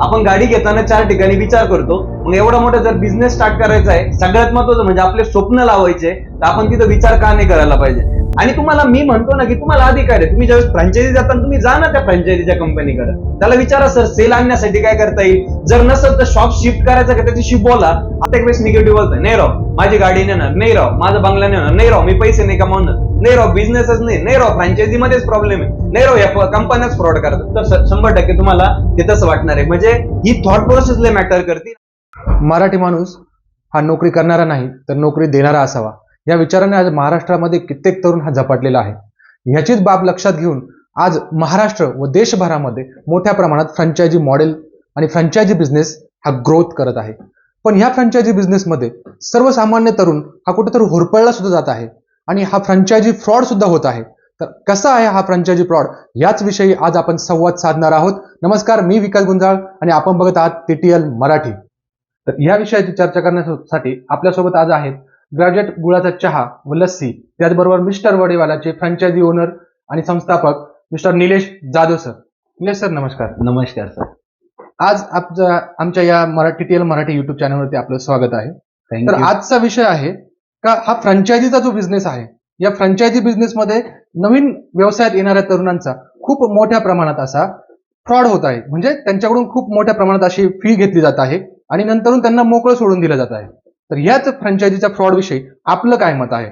आपण गाडी घेताना 4 ठिकाणी विचार करतो. मग एवढा मोठा जर बिझनेस स्टार्ट करायचा आहे, सगळ्यात महत्वाचं म्हणजे आपले स्वप्न लावायचे, तर आपण तिथं विचार का नाही करायला पाहिजे. आणि तुम्हाला मी म्हणतो ना की तुम्हाला अधिकार आहे, तुम्ही ज्यावेळेस फ्रँचायझी जाताना तुम्ही जा ना त्या फ्रँचायझीच्या कंपनीकडे, त्याला विचारा सर सेल आणण्यासाठी काय करता येईल. जर नसेल तर शॉप शिफ्ट करायचं का त्याच्याशी बोला. प्रत्येक वेळेस निगेटिव्ह बोलतोय, नाही राव माझी गाडी नेणार, नाही राव माझा बंगला नेणार, नाही राव मी पैसे नाही कमावणार, नाही राव बिझनेसच नाही राव फ्रँचायझी मध्येच प्रॉब्लेम आहे, नाही राव या कंपन्याच फ्रॉड करतात. तर 100% तुम्हाला ते तसं वाटणार आहे. म्हणजे ही थॉट प्रोसेस लय मॅटर करते. मराठी माणूस हा नोकरी करणारा नाही तर नोकरी देणारा असावा, या विचाराने आज महाराष्ट्रामध्ये कित्येक तरुण हा झपाटलेला आहे. ह्याचीच बाब लक्षात घेऊन आज महाराष्ट्र व देशभरामध्ये मोठ्या प्रमाणात फ्रँचायझी मॉडेल आणि फ्रँचायझी बिझनेस हा ग्रोथ करत आहे. पण ह्या फ्रँचायझी बिझनेसमध्ये सर्वसामान्य तरुण हा कुठेतरी होरपळला सुद्धा जात आहे आणि हा फ्रँचायझी फ्रॉड सुद्धा होत आहे. तर कसा आहे हा फ्रँचायझी फ्रॉड, याच विषयी आज आपण संवाद साधणार आहोत. नमस्कार, मी विकास गुंजाळ आणि आपण बघत आहात TTL मराठी. तर या विषयाची चर्चा करण्यासाठी आपल्यासोबत आज आहेत ग्रॅज्युएट गुळाचा चहा व लस्सी, त्याचबरोबर मिस्टर वडेवालाचे फ्रँचायझी ओनर आणि संस्थापक mister Nilesh Jadhav sir. Nilesh sir नमस्कार. नमस्कार सर. आज आमच्या या TTL मराठी युट्यूब चॅनलवरती आपलं स्वागत आहे. तर थँक्यू. आजचा विषय आहे का हा फ्रँचायझीचा जो बिझनेस आहे, या फ्रँचायझी बिझनेसमध्ये नवीन व्यवसायात येणाऱ्या तरुणांचा खूप मोठ्या प्रमाणात असा फ्रॉड होत आहे. म्हणजे त्यांच्याकडून खूप मोठ्या प्रमाणात अशी फी घेतली जात आहे आणि नंतरून त्यांना मोकळं सोडून दिलं जात आहे. तर याच फ्रँचायझीच्या फ्रॉड विषयी आपलं काय मत आहे?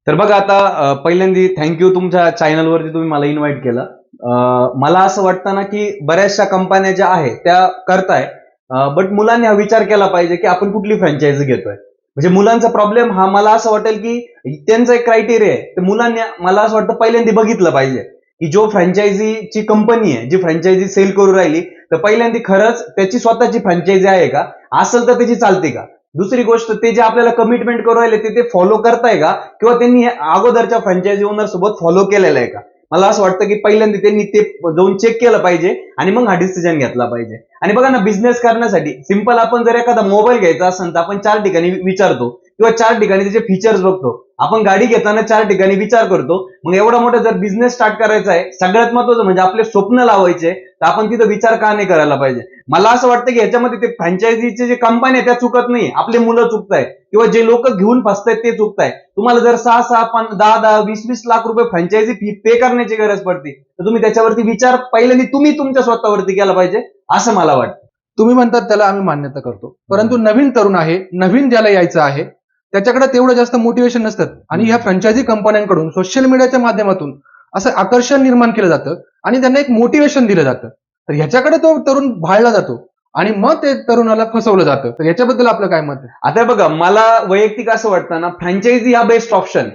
तर बघा आता पहिल्यांदा थँक्यू, तुमच्या चॅनलवरती तुम्ही मला इन्व्हाइट केलं. मला असं वाटतं ना की बऱ्याचशा कंपन्या ज्या आहेत त्या करताय, बट मुलांनी हा विचार केला पाहिजे की आपण कुठली फ्रँचायझी घेतोय. म्हणजे मुलांचा प्रॉब्लेम हा मला असं वाटेल की त्यांचा एक क्रायटेरिया आहे, तर मुलांनी मला असं वाटतं पहिल्यांदा बघितलं पाहिजे की जो फ्रँचायझीची कंपनी आहे जी फ्रँचायझी सेल करू राहिली, तर पहिल्यांदा खरंच त्याची स्वतःची फ्रँचायझी आहे का, असेल तर त्याची चालते का. दुसरी गोष्ट, ते जे आपल्याला कमिटमेंट करू राहिले ते फॉलो करताय का, किंवा त्यांनी अगोदरच्या फ्रँचायझी ओनर सोबत फॉलो केलेलं आहे का. मला असं वाटतं की पहिल्यांदा त्यांनी ते जाऊन चेक केलं पाहिजे आणि मग हा डिसिजन घेतला पाहिजे. आणि बघा ना, बिझनेस करण्यासाठी सिंपल आपण जर एखादा मोबाईल घ्यायचा असेल तर आपण 4 ठिकाणी विचारतो किंवा 4 ठिकाणी त्याचे फीचर्स बघतो. आपण गाडी घेताना 4 ठिकाणी विचार करतो. मग एवढा मोठा जर बिझनेस स्टार्ट करायचा आहे, सगळ्यात महत्वाचं म्हणजे आपले स्वप्न लावायचे, तर आपण तिथं विचार का नाही करायला पाहिजे. मला असं वाटतं की ह्याच्यामध्ये ते फ्रँचायझीचे जे कंपनी आहे त्या चुकत नाही, आपले मुलं चुकतायत किंवा जे लोक घेऊन फसतायत ते चुकतायत. तुम्हाला जर 6-6, 10-10, 20-20 लाख रुपये फ्रँचायझी फी पे करण्याची गरज पडते, तर तुम्ही त्याच्यावरती विचार पहिल्यांदा तुम्ही तुमच्या स्वतःवरती केला पाहिजे, असं मला वाटतं. तुम्ही म्हणतात त्याला आम्ही मान्यता करतो, परंतु नवीन तरुण आहे, नवीन ज्याला यायचं आहे त्याच्याकडे तेवढं जास्त मोटिवेशन नसतं आणि ह्या फ्रँचायझी कंपन्यांकडून सोशल मीडियाच्या माध्यमातून असं आकर्षण निर्माण केलं जातं आणि त्यांना एक मोटिवेशन दिलं जातं. तर ह्याच्याकडे तो तरुण भाळला जातो आणि मग ते तरुणाला फसवलं जातं. तर याच्याबद्दल आपलं काय मत आहे? आता बघा, मला वैयक्तिक असं वाटतं ना, फ्रँचायझी हा बेस्ट ऑप्शन.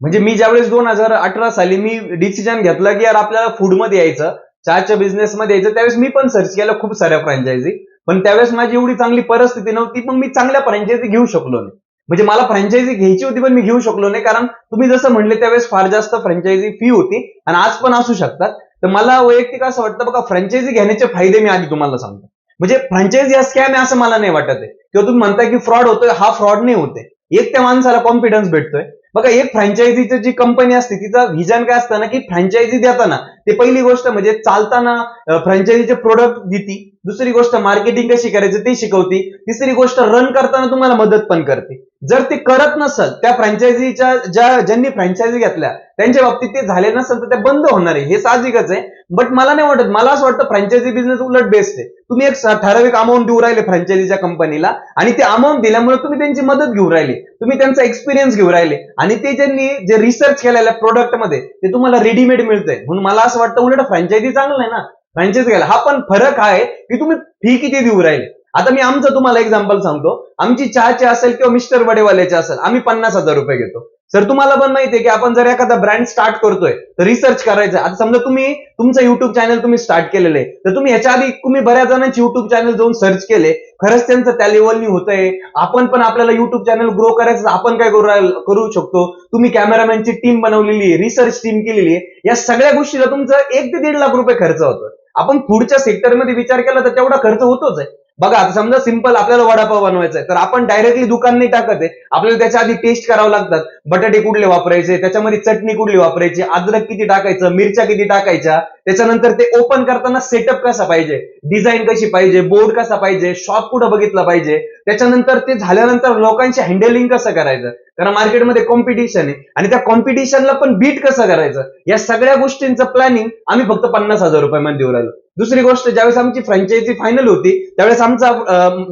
म्हणजे मी ज्यावेळेस 2018 साली मी डिसिजन घेतला की यार आपल्याला फूडमध्ये यायचं, चहाच्या बिझनेसमध्ये यायचं, त्यावेळेस मी पण सर्च केलं खूप साऱ्या फ्रँचायझी. पण त्यावेळेस माझी एवढी चांगली परिस्थिती नव्हती, पण मी चांगल्या फ्रँचायझी घेऊ शकलो नाही. म्हणजे मला फ्रँचायझी घ्यायची होती पण मी घेऊ शकलो नाही, कारण तुम्ही जसं म्हणले त्यावेळेस फार जास्त फ्रँचायझी फी होती आणि आज पण असू शकतात. तर मला वैयक्तिक असं वाटतं, बघा फ्रँचायझी घेण्याचे फायदे मी आधी तुम्हाला सांगतो. म्हणजे फ्रँचायझी हा स्कॅम आहे असं मला नाही वाटत आहे, किंवा तुम्ही म्हणताय की फ्रॉड होतोय, हा फ्रॉड नाही होते. एक त्या माणसाला कॉन्फिडन्स भेटतोय. बघा, एक फ्रँचायझीची जी कंपनी असते तिचं व्हिजन काय असतं ना, की फ्रँचायझी देताना ते पहिली गोष्ट म्हणजे चालताना फ्रँचायझीचे प्रोडक्ट देती, दुसरी गोष्ट मार्केटिंग कशी करायचं ते शिकवती, तिसरी गोष्ट रन करताना तुम्हाला मदत पण करते. जर ते करत नसेल, त्या फ्रँचायझीच्या ज्यांनी फ्रँचायझी घेतल्या त्यांच्या बाबतीत ते झाले नसेल, तर ते बंद होणार आहे, हे साहजिकच आहे. बट मला नाही वाटत, मला असं वाटतं फ्रँचायझी बिझनेस उलट बेस्ट आहे. तुम्ही एक ठराविक अमाऊंट देऊ राहिले फ्रँचायझीच्या कंपनीला आणि ते अमाऊंट दिल्यामुळे तुम्ही त्यांची मदत घेऊ राहिले, तुम्ही त्यांचा एक्सपिरियन्स घेऊ राहिले आणि ते ज्यांनी जे रिसर्च केलेल्या प्रोडक्टमध्ये ते तुम्हाला रेडीमेड मिळतंय. म्हणून मला असं वाटतं उलट फ्रँचायझी चांगलं आहे ना फ्रँचायझी घ्यायला. हा पण फरक आहे की तुम्ही फी किती देऊ राहिले. आता मी आमचं तुम्हाला एक्झाम्पल सांगतो. आमची चहाची असेल किंवा मिस्टर वडेवाल्याची असेल, आम्ही 50,000 रुपये घेतो. सर तुम्हाला पण माहिती आहे की आपण जर एखादा ब्रँड स्टार्ट करतोय तर रिसर्च करायचं. आता समजा तुम्ही तुमचं युट्यूब चॅनल तुम्ही स्टार्ट केलेलं आहे, तर तुम्ही ह्याच्या आधी तुम्ही बऱ्याच जणांचे युट्यूब चॅनल जाऊन सर्च केले, खरंच त्यांचं त्या लेवलनी होतंय. आपण पण आपल्याला युट्यूब चॅनल ग्रो करायचं, आपण काय करू शकतो. तुम्ही कॅमेरामॅनची टीम बनवलेली आहे, रिसर्च टीम केलेली आहे, या सगळ्या गोष्टीला तुमचं 1 ते 1.5 लाख रुपये खर्च होतो. आपण पुढच्या सेक्टरमध्ये विचार केला तर तेवढा खर्च होतोच आहे. बघा, आता समजा सिंपल आपल्याला वडापाव बनवायचा आहे, तर आपण डायरेक्टली दुकान नाही टाकत आहे, आपल्याला त्याच्या आधी टेस्ट करावं लागतात. बटाटे कुठले वापरायचे, त्याच्यामध्ये चटणी कुठली वापरायची, अद्रक किती टाकायचं, मिरच्या किती टाकायच्या, त्याच्यानंतर ते ओपन करताना सेटअप कसा पाहिजे, डिझाईन कशी पाहिजे, बोर्ड कसा पाहिजे, शॉप कुठं बघितलं पाहिजे, त्याच्यानंतर ते झाल्यानंतर लोकांची हँडलिंग कसं करायचं, कारण मार्केटमध्ये कॉम्पिटिशन आहे आणि त्या कॉम्पिटिशनला पण बीट कसं करायचं, या सगळ्या गोष्टींचं प्लॅनिंग आम्ही फक्त 50,000 रुपयामध्ये देऊ राहिलो. दुसरी गोष्ट, ज्यावेळेस आमची फ्रँचायझी फायनल होती त्यावेळेस आमचा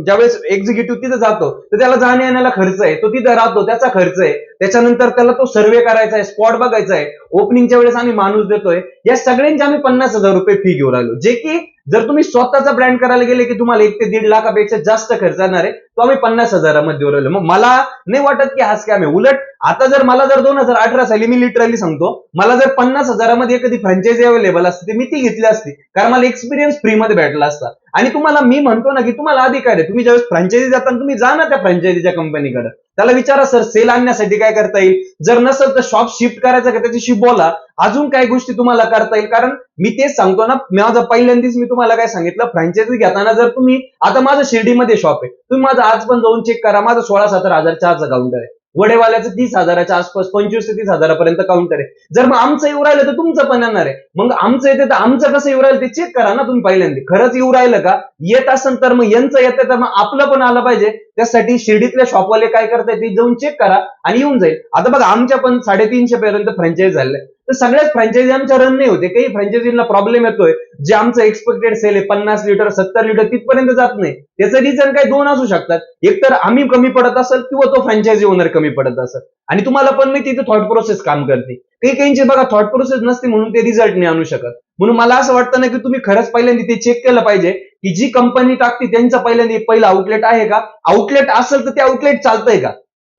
ज्यावेळेस एक्झिक्युटिव्ह तिथे जातो तर त्याला जाण्या येण्याला खर्च आहे, तो तिथे राहतो त्याचा खर्च आहे, त्याच्यानंतर त्याला तो सर्वे करायचा आहे, स्पॉट बघायचा आहे, ओपनिंगच्या वेळेस आम्ही माणूस देतोय, या सगळ्यांची आम्ही 50,000 रुपये फी घेऊन राहिलो. जे की जर तुम्ही स्वतःचा ब्रँड करायला गेले की तुम्हाला 1 ते 1.5 लाखापेक्षा जास्त खर्च येणार आहे, तो आम्ही 50,000मध्ये देऊ राहिलो. मग मला नाही वाटत की हा स्कॅम आहे. उलट आता जर मला जर 2018 साली, मी लिटरली सांगतो, मला जर 50,000मध्ये एखादी फ्रँचायझी अवेलेबल असते मी ती घेतली असती, कारण मला एक्सपिरियन्स फ्री मध्ये भेटला असता. आणि तुम्हाला मी म्हणतो ना की तुम्हाला अधिकार आहे, तुम्ही ज्यावेळेस फ्रँचायझी जाताना तुम्ही जा ना त्या फ्रँचायझीच्या कंपनीकडे, त्याला विचारा सर सेल आणण्यासाठी काय करता येईल, जर नसेल तर शॉप शिफ्ट करायचं का त्याच्याशी बोला, अजून काय गोष्टी तुम्हाला करता येईल. कारण मी तेच सांगतो ना, माझं पहिल्यांदाच मी तुम्हाला काय सांगितलं, फ्रँचायझी घेताना जर तुम्ही, आता माझं शिर्डीमध्ये शॉप आहे, तुम्ही माझं आज पण जाऊन चेक करा, माझं 16-17 हजार चहाचं काउंटर आहे, वडेवाल्याचं 30,000च्या आसपास, 25 ते 30,000पर्यंत काउंटर आहे. जर मग आमचं येऊ राहिलं तर तुमचं पण येणार आहे. मग आमचं येते तर आमचं कसं येऊ राहिलं ते चेक करा ना तुम्ही पहिल्यांदा, खरंच येऊ राहिलं का, येत असेल तर मग यांचं येतं तर मग आपलं पण आलं पाहिजे. त्यासाठी शिर्डीतल्या शॉपवाले काय करताय ते जाऊन चेक करा आणि येऊन जाईल. आता बघा आमच्या पण 350 पर्यंत फ्रँचायझी झाल्या, तर सगळ्याच फ्रँचायझी आमच्या रन नाही होते, काही फ्रँचायझीला प्रॉब्लेम येतोय, जे आमचं एक्सपेक्टेड सेल आहे 50 लिटर 70 लिटर तिथपर्यंत जात नाही. त्याचं रिझन काय दोन असू शकतात, एक तर आम्ही कमी पडत असेल किंवा तो फ्रँचायझी ओनर कमी पडत असेल. आणि तुम्हाला पण माहिती तिथे थॉट प्रोसेस काम करते, काही काहींची बघा थॉट प्रोसेस नसते म्हणून ते रिझल्ट नाही आणू शकत. म्हणून मला असं वाटतं ना की तुम्ही खरंच पहिल्यांदा ते चेक केलं पाहिजे की जी कंपनी टाकते त्यांचं पहिलं आउटलेट आहे का, आउटलेट असेल तर ते आउटलेट चालतंय का.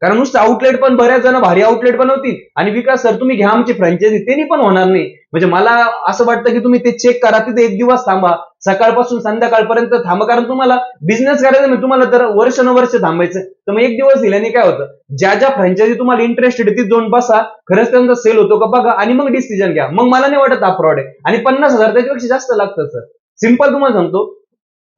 कारण नुसतं आउटलेट पण बऱ्याच जण भारी आउटलेट बनवतील आणि विकास सर तुम्ही घ्या आमची फ्रँचायझी, त्यांनी पण होणार नाही. म्हणजे मला असं वाटतं की तुम्ही ते चेक करा, तिथे एक दिवस थांबा, सकाळपासून संध्याकाळपर्यंत थांबा, कारण तुम्हाला बिझनेस करायचा म्हणजे तुम्हाला तर वर्ष थांबायचं, तर मग एक दिवस दिल्याने काय होतं, ज्या ज्या फ्रँचायझी तुम्हाला इंटरेस्टेड तिथे जाऊन बसा, खरंच त्यांचा सेल होतो का बघा आणि मग डिसिजन घ्या. मग मला नाही वाटत हा फ्रॉड आहे. आणि 50,000 त्याच्यापेक्षा जास्त लागतं सर. सिंपल तुम्हाला सांगतो,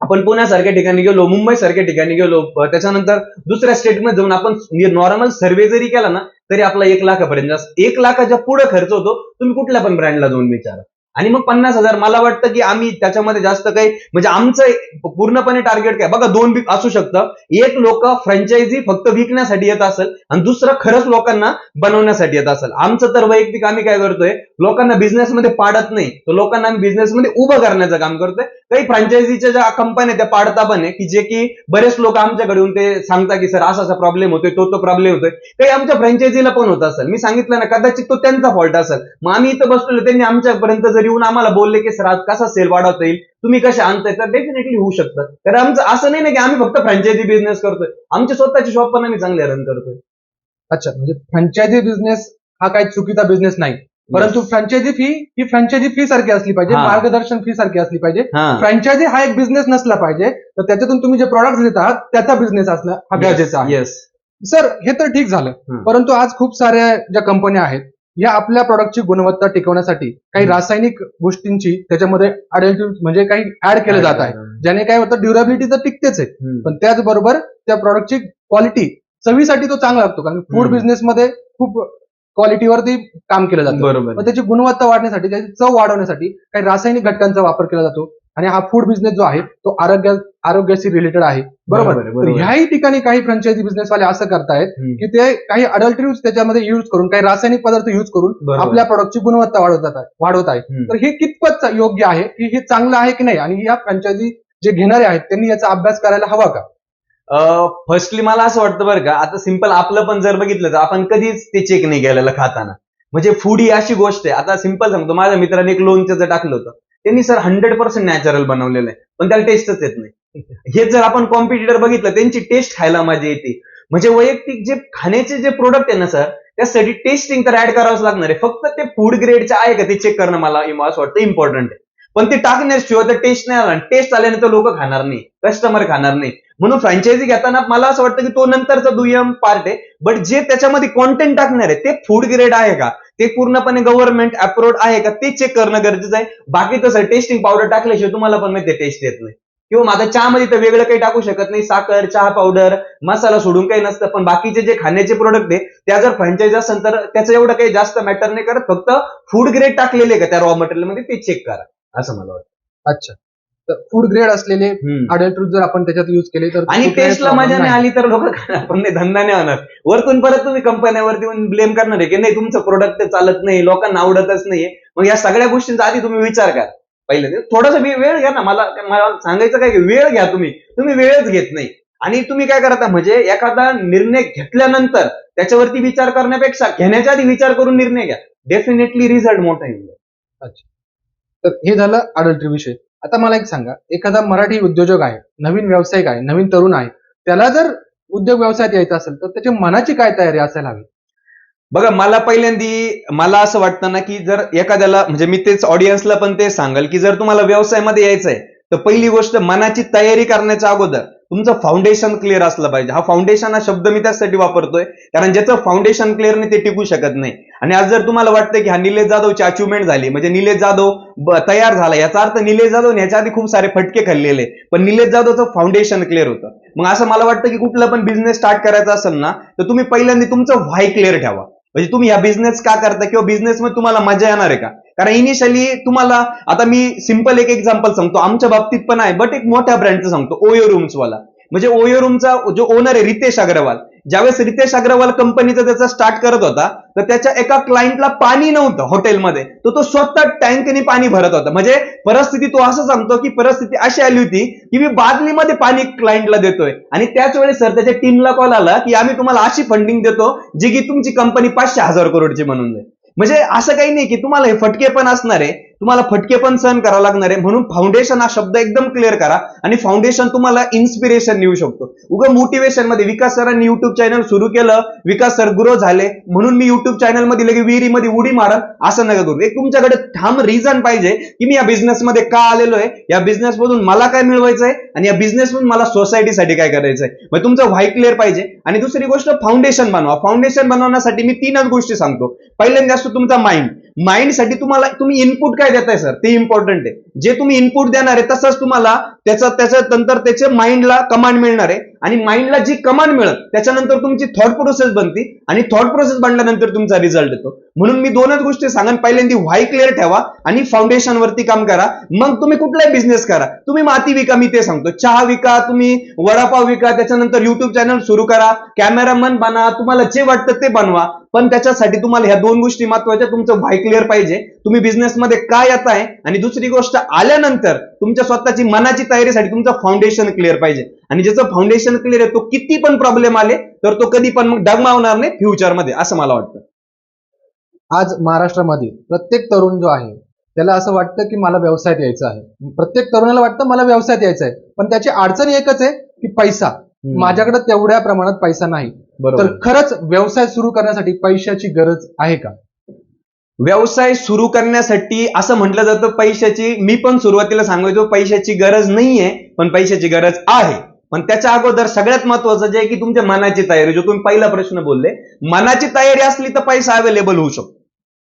आपण पुण्यासारख्या ठिकाणी गेलो, मुंबई सारख्या ठिकाणी गेलो, त्याच्यानंतर दुसऱ्या स्टेटमध्ये जाऊन आपण नॉर्मल सर्वे जरी केला ना तरी आपला 1 लाखापर्यंत, 1 लाखाच्या पुढे खर्च होतो, तुम्ही कुठल्या पण ब्रँडला जाऊन विचारा. आणि मग 50,000 मला वाटतं की आम्ही त्याच्यामध्ये जास्त काही, म्हणजे आमचं पूर्णपणे टार्गेट काय बघा, 2 असू शकतं. एक लोक फ्रँचायझी फक्त विकण्यासाठी येत असेल आणि दुसरं खरंच लोकांना बनवण्यासाठी येत असेल. आमचं तर वैयक्तिक आम्ही काय करतोय, लोकांना बिझनेसमध्ये पाडत नाही, तर लोकांना आम्ही बिझनेसमध्ये उभं करण्याचं काम करतोय. काही फ्रँचायझीच्या ज्या कंपन्या त्या पाडता पण आहे, की जे की बरेच लोक आमच्याकडे येऊन ते सांगतात की सर असा प्रॉब्लेम होतोय, तो प्रॉब्लेम होतोय. काही आमच्या फ्रँचायझीला पण होत असेल, मी सांगितलं ना, कदाचित तो त्यांचा फॉल्ट असेल. मग आम्ही इथं बसलो, त्यांनी आमच्यापर्यंत जर येऊन आम्हाला बोलले की सर आज कसा सेल वाढवता येईल, तुम्ही कसे आणताय, तर डेफिनेटली होऊ शकतं. तर आमचं असं नाही ना की आम्ही फक्त फ्रँचायझी बिझनेस करतोय, आमचे स्वतःचे शॉप पण आम्ही चांगले रन करतोय. अच्छा, म्हणजे फ्रँचायझी बिझनेस हा काही चुकीचा बिझनेस नाही, परंतु फ्रँचायझी फी ही फ्रँचायझी फी सारखी असली पाहिजे, हा. मार्गदर्शन फी सारखी असली पाहिजे. हा. फ्रँचायझी हा एक बिझनेस नसला पाहिजे, तर त्याच्यातून तुम्ही जे प्रॉडक्ट देत आहात त्याचा बिझनेस असणं हा गरजेचा आहे. येस. सर, हे तर ठीक झालं, परंतु आज खूप साऱ्या ज्या कंपन्या आहेत या आपल्या प्रॉडक्टची गुणवत्ता टिकवण्यासाठी काही रासायनिक गोष्टींची त्याच्यामध्ये म्हणजे काही ऍड केलं जात आहे, ज्याने काय होतं, ड्युरेबिलिटी तर टिकतेच आहे, पण त्याचबरोबर त्या प्रॉडक्टची क्वालिटी, चवीसाठी तो चांगला लागतो, कारण फूड बिझनेसमध्ये खूप क्वालिटीवरती काम केलं जातं. बरोबर. पण त्याची गुणवत्ता वाढण्यासाठी, त्याची चव वाढवण्यासाठी काही रासायनिक घटकांचा वापर केला जातो. आणि हा फूड बिझनेस जो आहे तो आरोग्याशी रिलेटेड आहे, बरोबर. तर ह्याही ठिकाणी काही फ्रँचायझी बिझनेसवाले असं करतायत की ते काही अडल्टरीज त्याच्यामध्ये युज करून, काही रासायनिक पदार्थ युज करून आपल्या प्रॉडक्टची गुणवत्ता वाढवत आहेत. तर हे कितपत योग्य आहे, की हे चांगलं आहे की नाही, आणि या फ्रँचायझी जे घेणारे आहेत त्यांनी याचा अभ्यास करायला हवा का? फर्स्टली मला असं वाटतं बरं का, आता सिंपल आपलं पण जर बघितलं तर आपण कधीच ते चेक नाही केलेलं खाताना. म्हणजे फूड ही अशी गोष्ट आहे, आता सिंपल सांगतो, माझ्या मित्राने एक लोणचं टाकलं होतं, त्यांनी सर 100% नॅचरल बनवलेलं आहे, पण त्याला टेस्टच येत नाही. हेच जर आपण कॉम्पिटिटर बघितलं, त्यांची टेस्ट खायला मजा येते. म्हणजे वैयक्तिक जे खाण्याचे जे प्रोडक्ट आहे ना सर, त्यासाठी टेस्टिंग तर ऍड करावंच लागणार आहे. फक्त ते फूड ग्रेडचे आहे का ते चेक करणं मला असं वाटतं इम्पॉर्टंट आहे. पण ते टाकण्याशिवाय तर टेस्ट नाही आला, टेस्ट आल्याने तर लोक खाणार नाही, कस्टमर खाणार नाही. म्हणून फ्रँचायझी घेताना मला असं वाटतं की तो नंतरचा दुय्यम पार्ट आहे, बट जे त्याच्यामध्ये कॉन्टेंट टाकणार आहे ते फूड ग्रेड आहे का, ते पूर्णपणे गव्हर्नमेंट अप्रूव्ड आहे का, ते चेक करणं गरजेचं आहे. बाकी तसं टेस्टिंग पावडर टाकल्याशिवाय तुम्हाला पण माहिती टेस्ट येत नाही. किंवा माझ्या चहामध्ये तर वेगळं काही टाकू शकत नाही, साखर, चहा पावडर, मसाला सोडून काही नसतं. पण बाकीचे जे खाण्याचे प्रोडक्ट आहे त्या जर फ्रँचायझी असेल तर त्याचं एवढं काही जास्त मॅटर नाही करत. फक्त फूड ग्रेड टाकलेले का त्या रॉ मटेरियल मध्ये ते चेक करा, असं मला वाटतं. अच्छा, तर फूड ग्रेड असलेले अडल्ट्रूथ जर आपण त्याच्यात युज केले तर आणि कुठलाही टेस्टला problem मजा नाही नाही. आली तर लोक पण नाही, धंदा नाही होणार. वरतून परत तुम्ही कंपन्यावरती ब्लेम करणार आहे की नाही तुमचं प्रोडक्ट चालत नाही, लोकांना आवडतच नाहीये. मग या सगळ्या गोष्टींचा आधी तुम्ही विचार करा. पहिले थोडासा वेळ घ्या ना. मला सांगायचं काय की वेळ घ्या. तुम्ही वेळच घेत नाही. आणि तुम्ही काय करता म्हणजे एखादा निर्णय घेतल्यानंतर त्याच्यावरती विचार करण्यापेक्षा घेण्याच्या आधी विचार करून निर्णय घ्या. डेफिनेटली रिझल्ट मोठा येईल. अच्छा, तर हे झालं अडल्ट्री विषय. आता मला एक सांगा, एखादा मराठी उद्योजक आहे, नवीन व्यावसायिक आहे, नवीन तरुण आहे, त्याला जर उद्योग व्यवसायात यायचं असेल तर त्याच्या मनाची काय तयारी असायला हवी? बघा, मला असं वाटतं ना की जर एखाद्याला म्हणजे मी तेच ऑडियन्सला पण ते सांगाल की जर तुम्हाला व्यवसायामध्ये यायचंय तर पहिली गोष्ट मनाची तयारी करण्याच्या अगोदर तुमचं फाउंडेशन क्लिअर असलं पाहिजे. हा फाउंडेशन हा शब्द मी त्यासाठी वापरतोय कारण ज्याचं फाउंडेशन क्लिअर नाही ते टिकू शकत नाही. आणि आज जर तुम्हाला वाटतं की हा निलेश जाधवची अचिव्हमेंट झाली म्हणजे निलेश जाधव तयार झाला, याचा अर्थ निलेश जाधव याच्या आधी खूप सारे फटके खाल्लेले, पण निलेश जाधवचं फाउंडेशन क्लिअर होतं. मग असं मला वाटतं की कुठला पण बिझनेस स्टार्ट करायचा असेल ना तर तुम्ही पहिल्यांदा तुमचं व्हाय क्लिअर ठेवा. म्हणजे तुम्ही हा बिझनेस का करता किंवा बिझनेस मध्ये तुम्हाला मजा येणार आहे का. कारण इनिशियली तुम्हाला, आता मी सिंपल एक एक्झाम्पल सांगतो, आमच्या बाबतीत पण आहे बट एक मोठ्या ब्रँडचं सांगतो, ओयो रूम्स वाला. म्हणजे ओयो रूमचा जो ओनर आहे रितेश अग्रवाल, ज्यावेळेस रितेश अग्रवाल कंपनीचा त्याचा स्टार्ट करत होता तर त्याच्या एका क्लायंटला पाणी नव्हतं हॉटेलमध्ये, तो स्वतः टँकनी पाणी भरत होता. म्हणजे परिस्थिती, तो असं सांगतो की परिस्थिती अशी आली होती की मी बादलीमध्ये पाणी क्लायंटला देतोय आणि त्याच वेळेस सर त्याच्या टीमला कॉल आला की आम्ही तुम्हाला अशी फंडिंग देतो जी की तुमची कंपनी 500,000 करोडची म्हणून जाईल. म्हणजे असं काही नाही की तुम्हाला हे फटके पण असणार आहे, तुम्हाला फटके पण सहन करावं लागणार आहे. म्हणून फाउंडेशन हा शब्द एकदम क्लिअर करा. आणि फाउंडेशन तुम्हाला इन्स्पिरेशन देऊ शकतो. उगा मोटिवेशन मध्ये विकास सरांनी युट्यूब चॅनल सुरू केलं, विकास सर ग्रो झाले म्हणून मी युट्यूब चॅनल मध्ये लगे विहिरीमध्ये उडी मारत, असं नका करू. एक तुमच्याकडे ठाम रिझन पाहिजे की मी या बिझनेस मध्ये का आलेलो आहे, या बिझनेस मधून मला काय मिळवायचंय आणि या बिझनेस मधून मला सोसायटीसाठी काय करायचंय. मग तुमचं व्हाय क्लिअर पाहिजे. आणि दुसरी गोष्ट, फाउंडेशन बनवा. फाउंडेशन बनवण्यासाठी मी 3च गोष्टी सांगतो. पहिल्यांदा असतो तुमचा माइंड साठी तुम्ही इनपुट काय देताय सर ते इम्पॉर्टंट आहे. जे तुम्ही इनपुट देणार आहे तसंच तुम्हाला त्याच्यानंतर त्याच्या माइंडला कमांड मिळणार आहे. आणि माइंडला जी कमांड मिळत त्याच्यानंतर तुमची थॉट प्रोसेस बनते आणि थॉट प्रोसेस बनल्यानंतर तुमचा रिझल्ट येतो. म्हणून मी 2च गोष्टी सांगेन, पहिल्यांदा व्हाय क्लिअर ठेवा आणि फाउंडेशन वरती काम करा. मग तुम्ही कुठलाही बिझनेस करा. तुम्ही माती विका, मी ते सांगतो, चहा विका, तुम्ही वडापाव विका, त्याच्यानंतर युट्यूब चॅनल सुरू करा, कॅमेरामन बना, तुम्हाला जे वाटतं ते बनवा. पण त्याच्यासाठी तुम्हाला ह्या 2 गोष्टी महत्वाच्या, तुमचं व्हाय क्लिअर पाहिजे, तुम्ही बिझनेस मध्ये काय येत आहे, आणि दुसरी गोष्ट आल्यानंतर तुमच्या स्वतःची मनाची तयारीसाठी तुमचं फाउंडेशन क्लिअर पाहिजे. आणि ज्याचं फाउंडेशन क्लिअर आहे तो किती पण प्रॉब्लेम आले तर तो कधी पण मग डगमावणार नाही फ्युचरमध्ये, असं मला वाटतं. आज महाराष्ट्रामध्ये प्रत्येक तरुण जो आहे त्याला असं वाटतं की मला व्यवसायात यायचं आहे. प्रत्येक तरुणाला वाटतं मला व्यवसायात यायचं आहे, पण त्याची अडचण एकच आहे की पैसा. माझ्याकडे तेवढ्या प्रमाणात पैसा नाही. तर खरंच व्यवसाय सुरू करण्यासाठी पैशाची गरज आहे का? व्यवसाय सुरू करण्यासाठी असं म्हटलं जातं पैशाची, मी पण सुरुवातीला सांगायचो पैशाची गरज नाहीये, पण पैशाची गरज आहे. पण त्याच्या अगोदर सगळ्यात महत्वाचं जे आहे की तुमच्या मनाची तयारी, जो तुम्ही पहिला प्रश्न बोलले, मनाची तयारी असली तर पैसा अवेलेबल होऊ शकतो.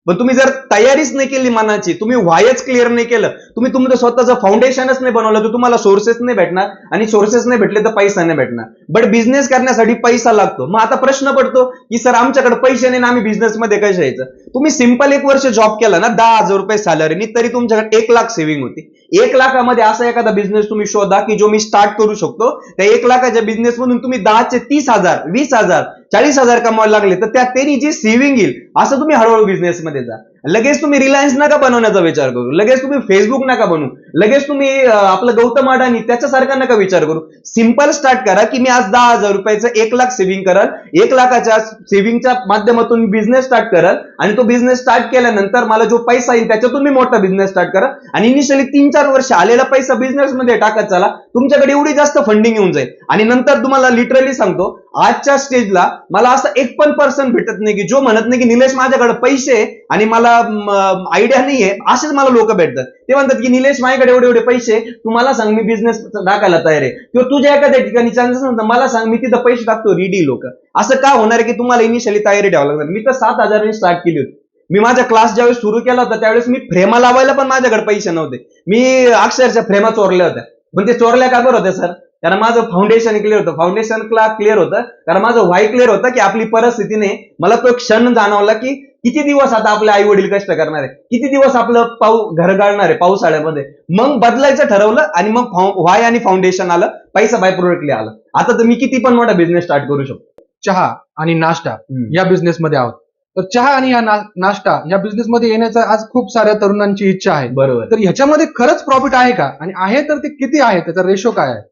पण तुम्ही जर तयारीच नाही केली मनाची, तुम्ही व्हायच क्लिअर नाही केलं, तुम्ही तुमचं स्वतःचं फाउंडेशनच नाही बनवलं, तर तुम्हाला सोर्सेस नाही भेटणार, आणि सोर्सेस नाही भेटले तर पैसा नाही भेटणार. बट बिझनेस करण्यासाठी पैसा लागतो. मग आता प्रश्न पडतो की सर आमच्याकडे पैसे नाही ना, आम्ही बिझनेसमध्ये कसं यायचं. तुम्ही सिंपल 1 वर्ष जॉब केला ना 10,000 रुपये सॅलरीनी, तरी तुमच्याकडे 1 लाख सेव्हिंग होती. 1 लाखामध्ये असा एखादा बिझनेस तुम्ही शोधा की जो मी स्टार्ट करू शकतो. त्या 1 लाखाच्या बिझनेस मधून तुम्ही 10चे 30,000, 20,000, 40,000 कमवायला लागले, तर त्या त्यांनी जी सेव्हिंग येईल असं तुम्ही हळूहळू बिझनेसमध्ये जा. लगेच तुम्ही रिलायन्स नका बनवण्याचा विचार करू, लगेच तुम्ही फेसबुक नका बनवू, लगेच तुम्ही आपलं गौतम अडाणी त्याच्यासारखा नका विचार करू. सिंपल स्टार्ट करा की मी आज 10,000 रुपयाचं 1 लाख सेव्हिंग करल, 1 लाखाच्या सेव्हिंगच्या माध्यमातून बिझनेस स्टार्ट करल, आणि तो बिझनेस स्टार्ट केल्यानंतर मला जो पैसा येईल त्याच्यातून मी मोठा बिझनेस स्टार्ट करा. आणि इनिशियली 3-4 वर्ष आलेला पैसा बिझनेसमध्ये टाकत चला, तुमच्याकडे एवढी जास्त फंडिंग येऊन जाईल. आणि नंतर तुम्हाला लिटरली सांगतो, आजच्या स्टेजला मला असं 1 पण पर्सन भेटत नाही की जो म्हणत नाही की निलेश माझ्याकडे पैसे आणि मला आयडिया नाहीये. असेच मला लोक भेटतात, ते म्हणतात की निलेश माझ्याकडे एवढे एवढे पैसे, तुम्हाला सांग मी बिझनेस टाकायला तयार आहे, किंवा तुझ्या एखाद्या ठिकाणी चान्सेस नव्हतं, मला सांग मी तिथं पैसे टाकतो. रेडी लोक. असं का होणार की तुम्हाला इनिशियली तयारी ठेवावी लागणार. मी तर 7,000 स्टार्ट केली होती. मी माझा क्लास ज्यावेळेस सुरू केला होता त्यावेळेस मी फ्रेमा लावायला पण माझ्याकडे पैसे नव्हते. मी अक्षरशः फ्रेमा चोरल्या होत्या. पण ते चोरल्या का बरं होत्या सर? कारण माझं फाउंडेशन क्लिअर होतं, फाउंडेशन क्लिअर होतं, कारण माझं व्हाय क्लिअर होतं की आपली परिस्थिती नाही. मला तो एक क्षण जाणवला की किती दिवस आता आपले आई वडील कष्ट करणार आहे, किती दिवस आपलं घर गाळणार आहे पावसाळ्यामध्ये. मग बदलायचं ठरवलं आणि मग व्हाय आणि फाउंडेशन आलं, पैसा बाय प्रोडक्टली आलं. आता तर मी किती पण मोठा बिझनेस स्टार्ट करू शकतो. चहा आणि नाश्ता या बिझनेसमध्ये आहोत. तर चहा आणि या नाश्ता या बिझनेसमध्ये येण्याचा आज खूप साऱ्या तरुणांची इच्छा आहे. बरोबर. तर ह्याच्यामध्ये खरंच प्रॉफिट आहे का, आणि आहे तर ते किती आहे, त्याचा रेशो काय आहे?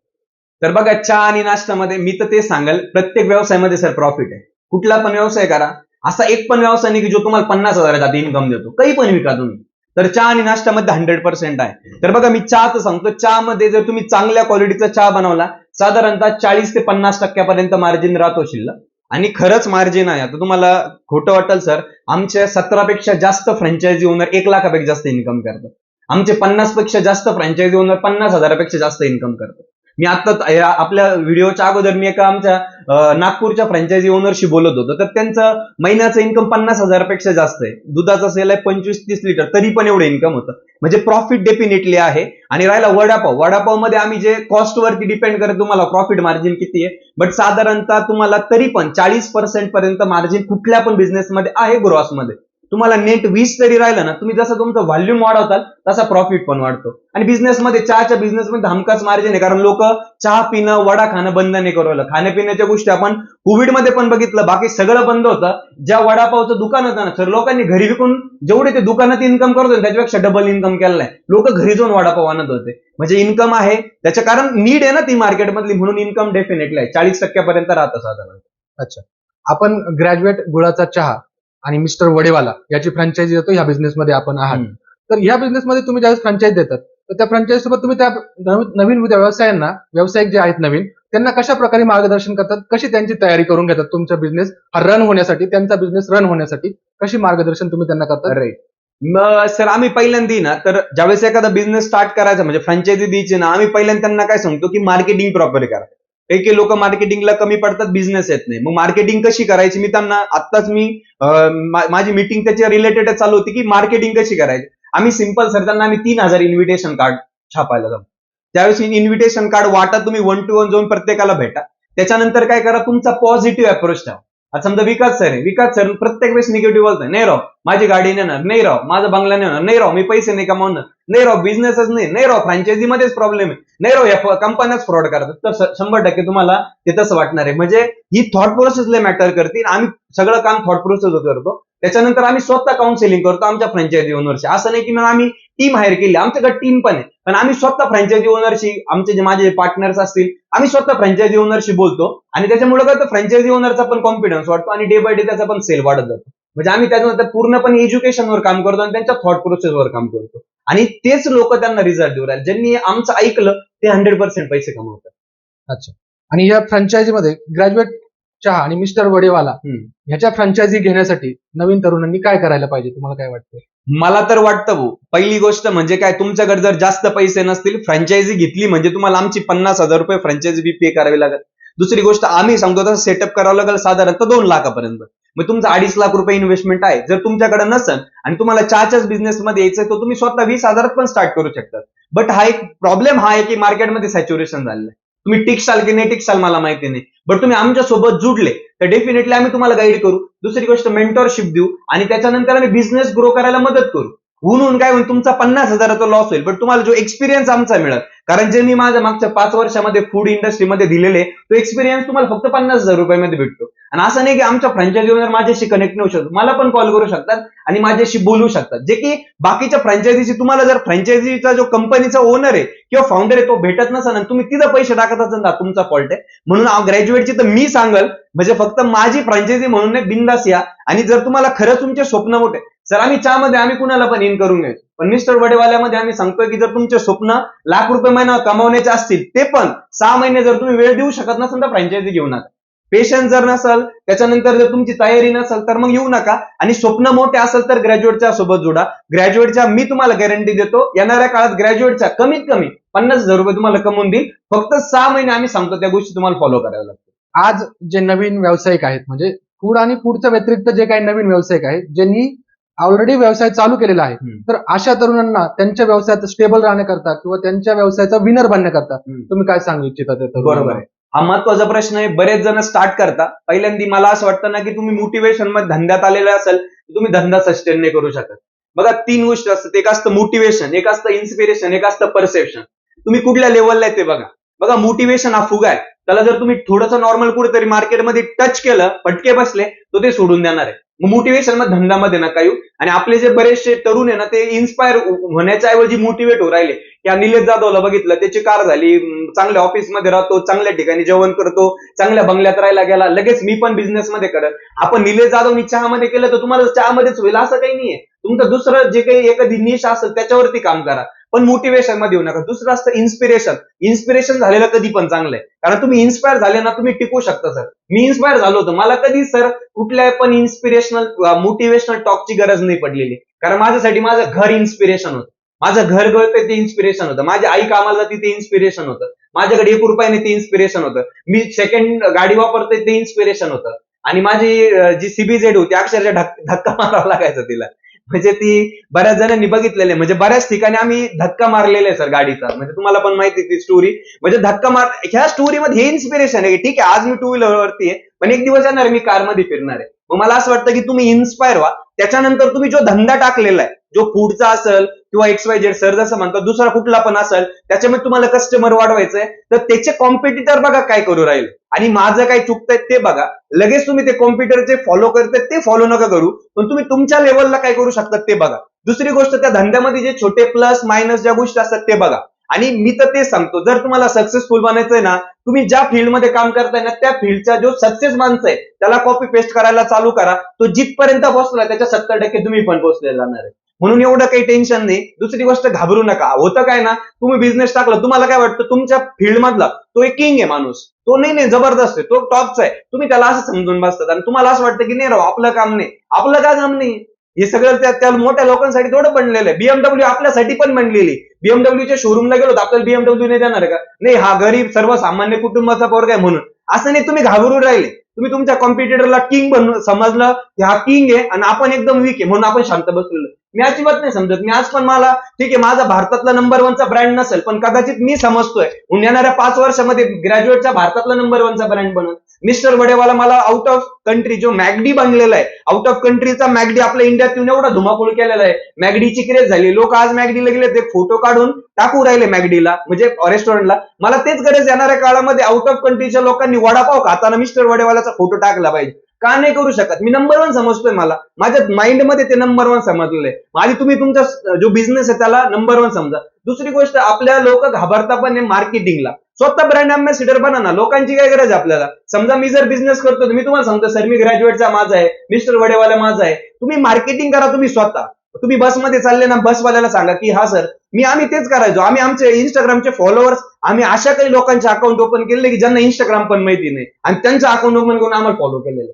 तर बघा, चहा आणि नाश्त्यामध्ये मी तर तेच सांगेल, प्रत्येक व्यवसायामध्ये सर प्रॉफिट आहे. कुठला पण व्यवसाय करा, असा एक पण व्यवसाय नाही की जो तुम्हाला 50,000 इन्कम देतो. काही पण विका तुम्ही. तर चहा आणि नाश्त्यामध्ये 100% आहे. तर बघा, मी चहाचं सांगतो, चहामध्ये जर तुम्ही चांगल्या क्वालिटीचा चहा बनवला, साधारणतः 40 ते 50% मार्जिन राहतो शिल्लक. आणि खरंच मार्जिन आहे. आता तुम्हाला खोटं वाटेल सर, आमच्या 17 पेक्षा जास्त फ्रँचायझी ओनर 1 लाखापेक्षा जास्त इन्कम करतात. आमचे 50 पेक्षा जास्त फ्रँचायझी ओनर 50,000पेक्षा जास्त इन्कम करतात. मी आता आपल्या व्हिडिओच्या अगोदर मी एका आमच्या नागपूरच्या फ्रँचायझी ओनरशी बोलत होतो. तर त्यांचं महिन्याचं इन्कम 50,000पेक्षा जास्त आहे. दुधाचा सेल आहे 25-30 लिटर, तरी पण एवढं इन्कम होतं. म्हणजे प्रॉफिट डेफिनेटली आहे. आणि राहिला वडापाव मध्ये आम्ही जे कॉस्ट वरती डिपेंड करत तुम्हाला प्रॉफिट मार्जिन किती आहे, बट साधारणतः तुम्हाला तरी पण 40% पर्यंत मार्जिन कुठल्या पण बिझनेसमध्ये आहे. ग्रॉसमध्ये तुम्हाला नेट 20 तरी राहिलं ना, तुम्ही जसं तुमचं व्हॉल्यूम वाढवताल तसा प्रॉफिट पण वाढतो. आणि बिझनेसमध्ये, चहाच्या बिझनेसमध्ये हमखास मार्जिन आहे. कारण लोक चहा पिणं, वडा खाणं बंद नाही करू लागलं. खाण्यापिण्याच्या गोष्टी आपण कोविडमध्ये पण बघितलं, बाकी सगळं बंद होतं. ज्या वडापावचं दुकान होतं ना सर, लोकांनी घरी विकून जेवढे ते दुकानात इन्कम करत होते त्याच्यापेक्षा डबल इन्कम केलेलं आहे. लोक घरी जाऊन वडापाव आणत होते. म्हणजे इन्कम आहे त्याच्या, कारण नीड आहे ना ती मार्केटमधली, म्हणून इन्कम डेफिनेटली आहे. 40% पर्यंत राहतं साधारण. अच्छा, आपण ग्रॅज्युएट गुळाचा चहा आणि मिस्टर वडेवाला याची फ्रँचायझी देतो, ह्या बिझनेसमध्ये आपण आहात. तर या बिझनेसमध्ये तुम्ही ज्यावेळेस फ्रँचाईज देतात, तर त्या फ्रँचाईज सोबत तुम्ही त्या नवीन व्यवसायांना, व्यावसायिक जे आहेत नवीन, त्यांना कशा प्रकारे मार्गदर्शन करतात, कशी त्यांची तयारी करून घेतात तुमचा बिझनेस हा रन होण्यासाठी, त्यांचा बिझनेस रन होण्यासाठी कशी मार्गदर्शन तुम्ही त्यांना करतात? राईट. मग सर, आम्ही पहिल्यांदा ना, तर ज्यावेळेस एखादा बिझनेस स्टार्ट करायचा म्हणजे फ्रँचायझी द्यायची ना, आम्ही पहिल्यांदा त्यांना काय सांगतो की मार्केटिंग प्रॉपर करा. काही लोक मार्केटिंगला कमी पडतात, बिझनेस येत नाही. मग मार्केटिंग कशी करायची, मी त्यांना आत्ताच माझी मीटिंग त्याच्या रिलेटेड चालू होती की मार्केटिंग कशी करायची. आम्ही सिंपल सर, त्यांना आम्ही 3,000 इन्व्हिटेशन कार्ड छापायला जातो. त्यावेळेस इन्व्हिटेशन कार्ड वाटा, तुम्ही 1 to 1 जाऊन प्रत्येकाला भेटा. त्याच्यानंतर काय करा, तुमचा पॉझिटिव्ह अप्रोच ठेवा. आता समजा विकास सर आहे, विकास सर प्रत्येक वेळेस निगेटिव्ह बोलतोय, नाही राव माझी गाडी नेणार, नाही राव माझा बंगला नेणार, नाही राव मी पैसे नाही कमावणार, नाही राव बिझनेसच नाही राव फ्रँचायझी मध्येच प्रॉब्लेम आहे, नाही राव या कंपन्याच फ्रॉड करतात. तर 100% तुम्हाला ते तसं वाटणार आहे. म्हणजे ही थॉट प्रोसेस लय मॅटर करते. आम्ही सगळं काम थॉट प्रोसेस करतो. त्याच्यानंतर आम्ही स्वतः काउन्सिलिंग करतो आमच्या फ्रँचायझी ओनरशी. असं नाही की मग आम्ही टीम हायर केली, आमच्याकडे टीम पण आहे, पण आम्ही स्वतः फ्रँचायझी ओनरशी, आमचे जे माझे पार्टनर्स असतील, आम्ही स्वतः फ्रँचायझी ओनरशी बोलतो. आणि त्याच्यामुळे काय तर फ्रँचायझी ओनरचा पण कॉन्फिडन्स वाढतो आणि डे बाय डे त्याचा पण सेल वाढत जातो. म्हणजे आम्ही त्याच्यानंतर पूर्णपणे एज्युकेशनवर काम करतो आणि त्यांच्या थॉट प्रोसेसवर काम करतो. आणि तेच लोक त्यांना रिझल्ट देऊ राहिले. ज्यांनी आमचं ऐकलं ते 100% पैसे कमवतात. अच्छा, आणि या फ्रँचायझीमध्ये ग्रॅज्युएट चहा आणि मिस्टर वडेवाला ह्याच्या फ्रँचायझी घेण्यासाठी नवीन तरुणांनी काय करायला पाहिजे, तुम्हाला काय वाटतं? मला तर वाटतं भाऊ, पहिली गोष्ट म्हणजे काय, तुमच्याकडे जर जास्त पैसे नसतील, फ्रँचायझी घेतली म्हणजे तुम्हाला आमची 50,000 रुपये फ्रँचायझी फी पे करावी लागेल. दुसरी गोष्ट, आम्ही सांगतो तसं सेटअप करावं लागेल साधारणतः 2 लाखापर्यंत. मग तुमचं 2.5 लाख रुपये इन्व्हेस्टमेंट आहे. जर तुमच्याकडे नसेल आणि तुम्हाला चहाच्याच बिझनेसमध्ये यायचं, तर तुम्ही स्वतः 20,000 पण स्टार्ट करू शकता. बट हा एक प्रॉब्लेम आहे की मार्केटमध्ये सॅच्युरेशन झालेलं आहे. तुम्ही टिकशाल की नाही टिकशाल मला माहिती नाही, बट तुम्ही आमच्या सोबत जुडले तर डेफिनेटली आम्ही तुम्हाला गाईड करू. दुसरी गोष्ट, मेंटॉरशिप देऊ आणि त्याच्यानंतर आम्ही बिझनेस ग्रो करायला मदत करू. होऊन काय होईल, तुमचा 50,000 लॉस होईल, बट तुम्हाला जो एक्सपिरियन्स आमचा मिळेल, कारण जे मी माझ्या मागच्या 5 वर्षामध्ये फूड इंडस्ट्रीमध्ये दिलेले, तो एक्सपिरियन्स तुम्हाला फक्त 50,000 रुपयामध्ये भेटतो. आणि असं नाही की आमच्या फ्रँचायझी ओनर माझ्याशी कनेक्ट नाही होऊ शकतो, मला पण कॉल करू शकतात आणि माझ्याशी बोलू शकतात. जे की बाकीच्या फ्रँचायझीची, तुम्हाला जर फ्रँचायझीचा जो कंपनीचा ओनर आहे किंवा फाउंडर आहे तो भेटत नसेल आणि तुम्ही तिथं पैसे टाकत असाल ना, तुमचा फॉल्ट आहे. म्हणून ग्रॅज्युएटची तर मी सांगल, म्हणजे फक्त माझी फ्रँचायझी म्हणून नाही, बिंदास या. आणि जर तुम्हाला खरंच तुमचे स्वप्न मोठे, सर आम्ही चहामध्ये आम्ही कुणाला पण इन करून घ्यायचो, पण मिस्टर वडेवाल्यामध्ये आम्ही सांगतोय की जर तुमचे स्वप्न लाख रुपये महिना कमावण्याचे असतील, ते पण 6 महिने जर तुम्ही वेळ देऊ शकत नसाल तर फ्रँचायझी घेऊ नका. पेशन्स जर नसल, त्याच्यानंतर जर तुमची तयारी नसेल तर मग येऊ नका. आणि स्वप्न मोठे असेल तर ग्रॅज्युएटच्या सोबत जोडा. ग्रॅज्युएटच्या मी तुम्हाला गॅरंटी देतो, येणाऱ्या काळात ग्रॅज्युएटच्या कमीत कमी 50,000 रुपये तुम्हाला कमवून देईल. फक्त 6 महिने आम्ही सांगतो त्या गोष्टी तुम्हाला फॉलो कराव्या लागतील. आज जे नवीन व्यावसायिक आहेत, म्हणजे फूड आणि फूडच्या व्यतिरिक्त जे काही नवीन व्यावसायिक आहेत, ज्यांनी ऑलरेडी व्यवसाय चालू केलेला आहे, हम्म. तर अशा तरुणांना त्यांच्या व्यवसायात स्टेबल राहण्याकरता किंवा त्यांच्या व्यवसायाचा विनर बनण्याकरता हम्म. तुम्ही काय सांगू इच्छिता त्या तरुणांना? बरोबर आहे. हा महत्वाचा प्रश्न आहे. बरेच जण स्टार्ट करता. पहिल्यांदा मला असं वाटतं ना, की तुम्ही मोटिवेशन मध्ये धंद्यात आलेले असेल तर तुम्ही धंदा सस्टेन नाही करू शकत. बघा 3 गोष्टी असतात. एक असतं मोटिवेशन, एक असतं इन्स्पिरेशन, एक असतं परसेप्शन. तुम्ही कुठल्या लेवलला आहे ते बघा. बघा मोटिवेशन हा फुगा आहे. त्याला जर तुम्ही थोडंसं नॉर्मल कुठेतरी मार्केटमध्ये टच केलं, फटके बसले, तर ते सोडून देणार आहे. मोटिवेशन मध्ये धंद्यामध्ये नका येऊ. आणि आपले जे बरेचसे तरुण आहे ना, ते इन्स्पायर होण्याच्या ऐवजी मोटिवेट होऊ राहिले. की निलेश जाधवला बघितलं, त्याची कार झाली, चांगल्या ऑफिसमध्ये राहतो, चांगल्या ठिकाणी जेवण करतो, चांगल्या बंगल्यात राहायला गेला, लगेच मी पण बिझनेस मध्ये करत. आपण निलेश जाधवनी चहामध्ये केलं तर तुम्हाला चहामध्येच होईल असं काही नाहीये. तुमचं दुसरं जे काही एखादी निश असेल त्याच्यावरती काम करा, पण मोटिवेशन मध्ये येऊ नका. दुसरं असतं इन्स्पिरेशन. इन्स्पिरेशन झालेलं कधी पण चांगलंय, कारण तुम्ही इन्स्पायर झाले ना, तुम्ही टिकू शकता. सर मी इन्स्पायर झालो होतो, मला कधी सर कुठल्या पण इन्स्पिरेशनल मोटिवेशनल टॉकची गरज नाही पडलेली, कारण माझ्यासाठी माझं घर इन्स्पिरेशन होतं. माझं घर गळतंय ते इन्स्पिरेशन होतं. माझी आई कामाला जाते ते इन्स्पिरेशन होतं. माझ्याकडे 1 रुपयाने ते इन्स्पिरेशन होतं. मी सेकंड गाडी वापरतोय ते इन्स्पिरेशन होतं. आणि माझी जी सीबीझेड होती, अक्षरशः धक्का मारावा लागायचा तिला. म्हणजे ती बऱ्याच जणांनी बघितलेले, म्हणजे बऱ्याच ठिकाणी आम्ही धक्का मारलेला आहे सर गाडीचा. म्हणजे तुम्हाला पण माहिती ती स्टोरी. म्हणजे धक्का मार, ह्या स्टोरीमध्ये हे इन्स्पिरेशन आहे की ठीक आहे आज मी 2 व्हीलर वरती आहे, पण एक दिवस येणार मी कारमध्ये फिरणार आहे. मग मला असं वाटतं की तुम्ही इन्स्पायर व्हा. त्याच्यानंतर तुम्ही जो धंदा टाकलेला आहे, जो फूडचा असेल किंवा XYZ सर जसं म्हणतात, दुसरा कुठला पण असेल, त्याच्यामध्ये तुम्हाला कस्टमर वाढवायचंय, तर त्याचे कॉम्पिटिटर बघा काय करू राहील आणि माझं काय चुकतंय ते बघा. लगेच तुम्ही ते कॉम्पिटिटरचे फॉलो करताय ते फॉलो नका करू, पण तुम्ही तुमच्या लेवलला काय करू शकतात ते बघा. दुसरी गोष्ट, त्या धंद्यामध्ये जे छोटे प्लस मायनस ज्या गोष्टी असतात ते बघा. आणि मी तर तेच सांगतो, जर तुम्हाला सक्सेसफुल बनायचंय ना, तुम्ही ज्या फील्डमध्ये काम करताय ना, त्या फील्डचा जो सक्सेस माणसं आहे त्याला कॉपी पेस्ट करायला चालू करा. तो जिथपर्यंत पोहोचला त्याच्या 70% तुम्ही पण पोहोचले जाणार आहे. म्हणून एवढं काही टेन्शन नाही. दुसरी गोष्ट, घाबरू नका. होतं काय ना, तुम्ही बिझनेस टाकला, तुम्हाला काय वाटतं तुमच्या फील्ड मधला तो एक किंग आहे माणूस, तो नाही जबरदस्त आहे, तो टॉपचा आहे, तुम्ही त्याला असं समजून बसतात आणि तुम्हाला असं वाटतं की नाही राव आपलं काम नाही. आपलं काय काम नाही, हे सगळं त्या मोठ्या लोकांसाठी थोडं बनलेलं आहे. BMW आपल्यासाठी पण बनलेली. BMWच्या शोरूमला गेलो तर आपल्याला BMW नाही देणार का? नाही, हा गरीब सर्वसामान्य कुटुंबाचा पोरगा आहे म्हणून. असं नाही, तुम्ही घाबरून राहिले. तुम्ही तुमच्या कॉम्पिटिटरला किंग बनून समजलं की हा किंग आहे आणि आपण एकदम वीक आहे म्हणून आपण शांत बसलेलो. मी अजिबात नाही समजत. मी आज पण, मला ठीक आहे माझा भारतातला नंबर 1चा ब्रँड नसेल, पण कदाचित मी समजतोय येणाऱ्या 5 वर्षामध्ये ग्रॅज्युएटच्या भारतातला नंबर 1चा ब्रँड बनल. मिस्टर वडेवाला मला आउट ऑफ कंट्री जो मॅगडी बनलेला आहे, आउट ऑफ कंट्रीचा मॅगडी आपल्या इंडियात येऊन एवढा धुमाकूळ केलेला आहे. मॅगडीची क्रेज झाली, लोक आज मॅगडीला गेले ते फोटो काढून टाकू राहिले मॅगडीला, म्हणजे रेस्टॉरंटला. मला तेच गरज येणाऱ्या काळामध्ये आउट ऑफ कंट्रीच्या लोकांनी वडापाव खाताना मिस्टर वडेवालाचा फोटो टाकला पाहिजे. का नाही करू शकत? मी नंबर 1 समजतोय, मला माझ्या माइंडमध्ये ते नंबर 1 समजलेलं आहे. आधी तुम्ही तुमचा जो बिझनेस आहे त्याला नंबर 1 समजा. दुसरी गोष्ट, आपल्या लोक घाबरता पण मार्केटिंगला. स्वतः ब्रँड अँबॅसिडर बना ना. लोकांची काय गरज आहे आपल्याला? समजा मी जर बिझनेस करतो, मी तुम्हाला सांगतो सर मी ग्रॅज्युएटचा माझा आहे, मिस्टर वडेवाला माझा आहे. तुम्ही मार्केटिंग करा तुम्ही स्वतः. तुम्ही बसमध्ये चालले ना, बसवाल्याला सांगा की हा सर आम्ही तेच करायचो. आम्ही आमचे इंस्टाग्रामचे फॉलोअर्स, आम्ही अशा काही लोकांचे अकाउंट ओपन केले की ज्यांना इंस्टाग्राम पण माहिती नाही आणि त्यांचं अकाउंट ओपन करून आम्हाला फॉलो केलेलं.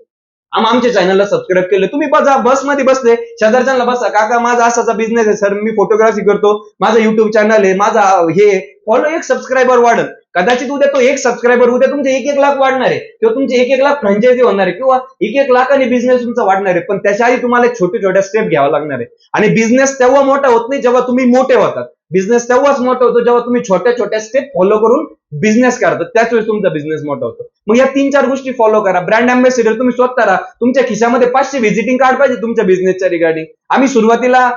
आमच्या चॅनलला सबस्क्राईब केलं. तुम्ही बघा, बसमध्ये बसले शेजारच्यांना बसा, काका माझा असाचा बिझनेस आहे सर, मी फोटोग्राफी करतो, माझा युट्यूब चॅनल आहे, माझा हे फॉलो, 1 सबस्क्रायबर वाढल. कदाचित उद्या तो 1 सबस्क्रायबर उद्या तुमचे 1-1 लाख वाढणार आहे, किंवा तुमचे 1-1 लाख फ्रँचायझी होणार आहे, किंवा 1-1 लाखाने बिझनेस तुमचा वाढणार आहे. पण त्याच्या आधी तुम्हाला छोटे छोट्या स्टेप घ्यावा लागणार आहे. आणि बिझनेस तेव्हा मोठा होत नाही जेव्हा तुम्ही मोठे होतात. बिझनेस तेव्हाच मोठा होतो जेव्हा तुम्ही छोट्या छोट्या स्टेप फॉलो करून बिझनेस करतात, त्याच वेळेस तुमचा बिझनेस मोठा होतो. मग या 3-4 गोष्टी फॉलो करा. ब्रँड अँबॅसिडर तुम्ही स्वतः राहा. तुमच्या खिशामध्ये 500 व्हिजिटिंग कार्ड पाहिजे तुमच्या बिझनेसच्या रिगार्डिंग. आम्ही सुरुवातीला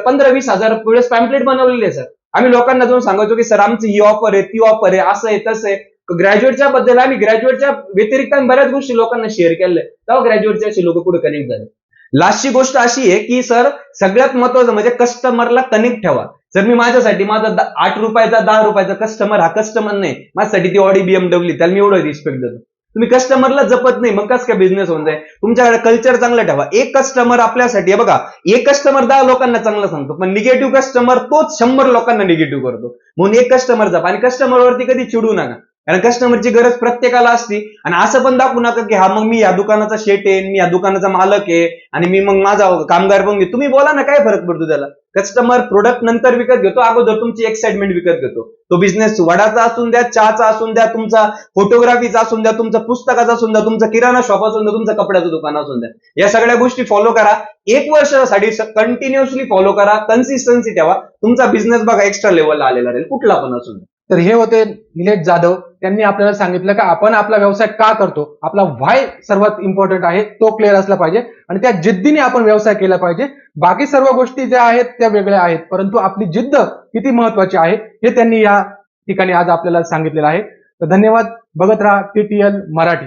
15-20 हजार वेळेस पॅम्पलेट बनवलेले सर. आम्ही लोकांना जाऊन सांगायचो की सर आमची ही ऑफर आहे, ती ऑफर आहे, असं आहे तसं आहे. ग्रॅज्युएटच्या बद्दल आम्ही ग्रॅज्युएटच्या व्यतिरिक्त बऱ्याच गोष्टी लोकांना शेअर केल्या, तेव्हा ग्रॅज्युएटचे असे लोक पुढे कनेक्ट झाले. लास्टची गोष्ट अशी आहे की सर सगळ्यात महत्वाचं म्हणजे कस्टमरला कनेक्ट ठेवा. जर मी माझ्यासाठी माझा 8 रुपयाचा 10 रुपयाचा कस्टमर हा कस्टमर नाही, माझ्यासाठी ती ऑडी BMW, त्याला मी एवढं रिस्पेक्ट देतो. तुम्ही कस्टमरला जपत नाही, मग कसं काय बिझनेस होऊन जाईल? तुमच्याकडे कल्चर चांगलं ठेवा. एक कस्टमर आपल्यासाठी, बघा, एक कस्टमर 10 लोकांना चांगलं सांगतो, पण निगेटिव्ह कस्टमर तोच 100 लोकांना निगेटिव्ह करतो. म्हणून एक कस्टमर जपा आणि कस्टमरवरती कधी चिडू नका. कारण कस्टमरची गरज प्रत्येकाला असते. आणि असं पण दाखवू नका की हा मग मी या दुकानाचा शेट आहे, मी या दुकानाचा मालक आहे आणि मी मग माझा कामगार पण घेतो. तुम्ही बोला ना, काय फरक पडतो त्याला. कस्टमर प्रोडक्ट नंतर विकत घेतो, अगोदर तुमची एक्साइटमेंट विकत घेतो. तो बिझनेस वडाचा असून द्या, चहाचा असून द्या, तुमचा फोटोग्राफीचा असून द्या, तुमचा पुस्तकाचा असून द्या, तुमचा किराणा शॉप असून द्या, तुमचं कपड्याचं दुकान असून द्या. या सगळ्या गोष्टी फॉलो करा. 1 वर्षासाठी कंटिन्युअसली फॉलो करा, कन्सिस्टन्सी ठेवा. तुमचा बिझनेस बघा एक्स्ट्रा लेवलला आलेला राहील, कुठला पण असून द्या. तर हे होते निलेश जाधव. त्यांनी आपल्याला सांगितलं की आपण आपला व्यवसाय का करतो, आपला व्हाय सर्वात इम्पॉर्टंट आहे, तो क्लिअर असला पाहिजे आणि त्या जिद्दीने आपण व्यवसाय केला पाहिजे. बाकी सर्व गोष्टी ज्या आहेत त्या वेगळ्या आहेत, परंतु आपली जिद्द किती महत्वाची आहे हे त्यांनी या ठिकाणी आज आपल्याला सांगितलेलं आहे. तर धन्यवाद. बघत राहा TTL मराठी.